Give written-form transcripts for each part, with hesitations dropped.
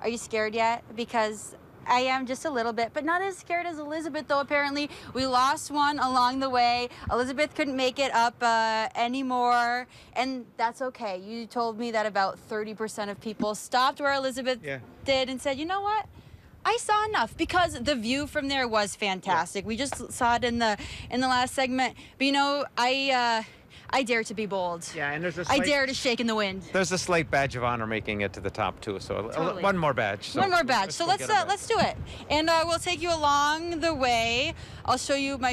Are you scared yet? Because I am just a little bit, but not as scared as Elizabeth, though. Apparently, we lost one along the way. Elizabeth couldn't make it up anymore, and that's okay. You told me that about 30% of people stopped where Elizabeth did and said, you know what? I saw enough, because the view from there was fantastic. We just saw it in the last segment. But you know, I dare to be bold. Yeah, and there's a I dare to shake in the wind. There's a slight badge of honor making it to the top too. So Totally. one more badge. So one more badge. So let's do it, and we'll take you along the way. I'll show you my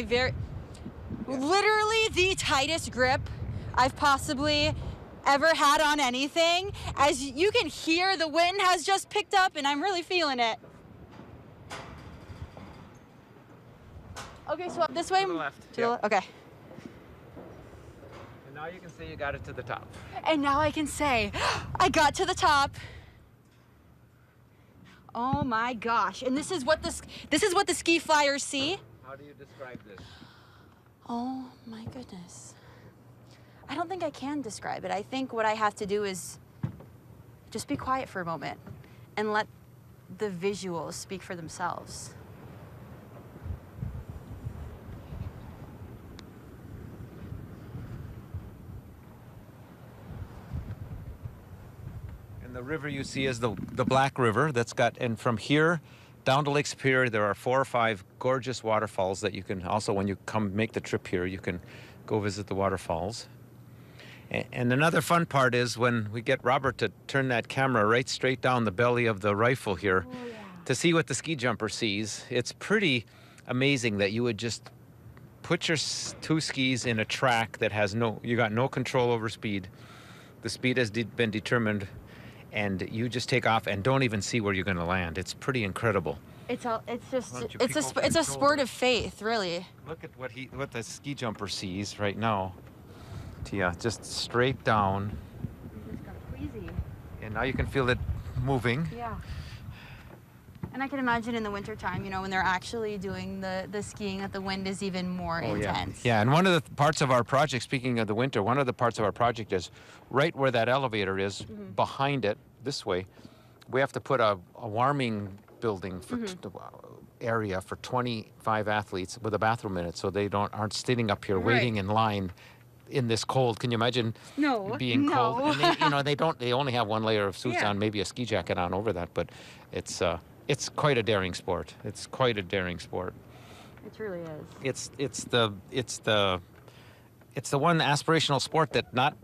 literally the tightest grip I've possibly ever had on anything. As you can hear, the wind has just picked up, and I'm really feeling it. Okay, so up this way. To the left. Okay. And now you can see you got it to the top. And now I can say, I got to the top. Oh my gosh! And this is what the ski flyers see. How do you describe this? Oh my goodness! I don't think I can describe it. I think what I have to do is just be quiet for a moment and let the visuals speak for themselves. And the river you see is the Black River. That's got, and from here down to Lake Superior, there are 4 or 5 gorgeous waterfalls that you can also, when you come make the trip here, you can go visit the waterfalls. And another fun part is when we get Robert to turn that camera right straight down the belly of the rifle here to see what the ski jumper sees. It's pretty amazing that you would just put your 2 skis in a track that has you got no control over speed. The speed has been determined, and you just take off and don't even see where you're going to land. It's pretty incredible. It's a sport of faith, really. Look at what the ski jumper sees right now. Tia, just straight down. It just got crazy. And now you can feel it moving. Yeah. And I can imagine in the wintertime, you know, when they're actually doing the skiing, that the wind is even more intense. Yeah, and one of the parts of our project, speaking of the winter, one of the parts of our project is right where that elevator is, behind it, this way, we have to put a warming building for area for 25 athletes with a bathroom in it, so they aren't sitting up here waiting in line in this cold. Can you imagine being cold? And they only have 1 layer of suits on, maybe a ski jacket on over that, but it's quite a daring sport. It's quite a daring sport. It truly is. It's the one aspirational sport that not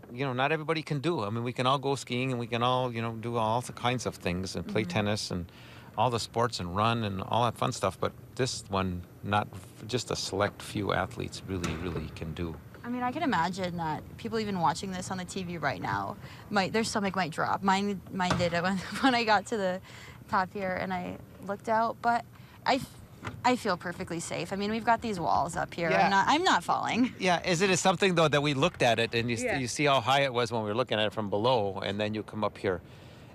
everybody can do. I mean, we can all go skiing and we can all, do all kinds of things and play tennis and all the sports and run and all that fun stuff, but this one, not just a select few athletes really can do. I mean, I can imagine that people even watching this on the TV right now, their stomach might drop. Mine did it when I got to the top here and I looked out, but I feel perfectly safe. I mean, we've got these walls up here. Yeah. I'm not falling. Yeah, is it something though that we looked at it and you see how high it was when we were looking at it from below, and then you come up here.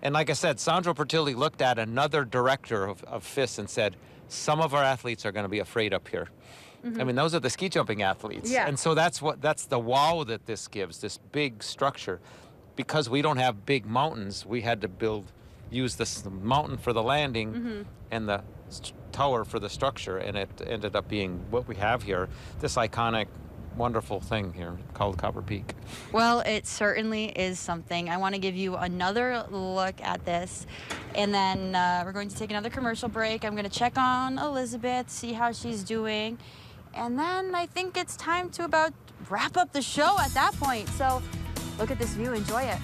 And like I said, Sandro Pertilli looked at another director of FIS and said, some of our athletes are going to be afraid up here. I mean, those are the ski jumping athletes. Yeah. And so that's the wow that this gives, this big structure. Because we don't have big mountains, we had to use this mountain for the landing and the tower for the structure, and it ended up being what we have here, this iconic, wonderful thing here called Copper Peak. Well, it certainly is something. I want to give you another look at this, and then we're going to take another commercial break. I'm going to check on Elizabeth, see how she's doing, and then I think it's time to about wrap up the show at that point. So look at this view, enjoy it.